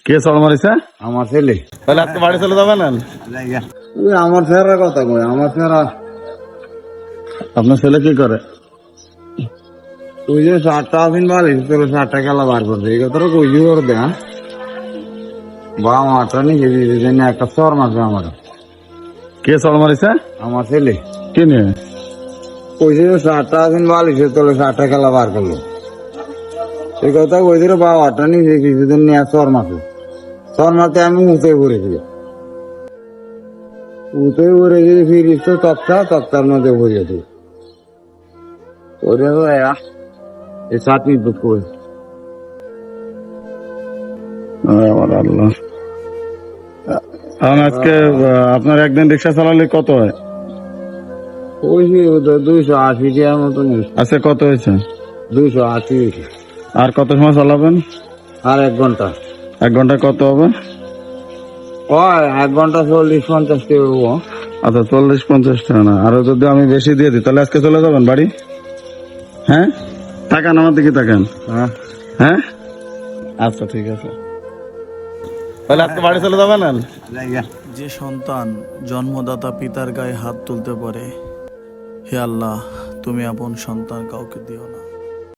কে চল মারিছে? আমার ছেলে। তাহলে আজকে বাড়ি চলে যাবেন? আমার ছেলের কথা কই, আমার ছেলে আপনার ছেলে কি করে? তুই যে 7টা দিন বাড়ি তোর 7টা খেলা বার করবে এই কথাটা কইলি করে দে। হ্যাঁ বা মাটা নিয়ে দিদি একটা চর মারবে আমার। কে চল মারিছে? আমার ছেলে কি নিয়ে? কইছে যে 7টা দিন বাড়িছে তোর 7টা খেলা বার করলো এই কথা কই দিলে বাবাটা নিয়ে কিছুদিন নিয়ে চর মারছে। চর মারতে আমি উঠে পড়েছি, উঠে পড়েছি ফিরিস তো তক্তার মধ্যে পড়েছি ওরে এই চাটনি তো কই আমার আল্লাহ। এখন আজকে আপনার একদিন রিক্সা চালালে কত হয়? ওই 280 টাকার মতন হয়েছে। আজকে কত হয়েছে? 280 হয়েছে। আর কত সময় চালাবেন? আর 1 ঘন্টা। 1 ঘন্টায় কত হবে? কয় 1 ঘন্টা 40-50 টাকা হবো। আচ্ছা 40-50 টাকা না, আরো যদি আমি বেশি দিয়ে দিই তাহলে আজকে চলে যাবেন বাড়ি? হ্যাঁ তাকান আমার দিকে তাকান। হ্যাঁ হ্যাঁ আচ্ছা ঠিক আছে, তাহলে আজকে বাড়ি চলে যাবেন? যে সন্তান জন্মদাতা পিতার গায়ে হাত তুলতে পারে, হে আল্লাহ তুমি আপন সন্তান কাউকে দিও না।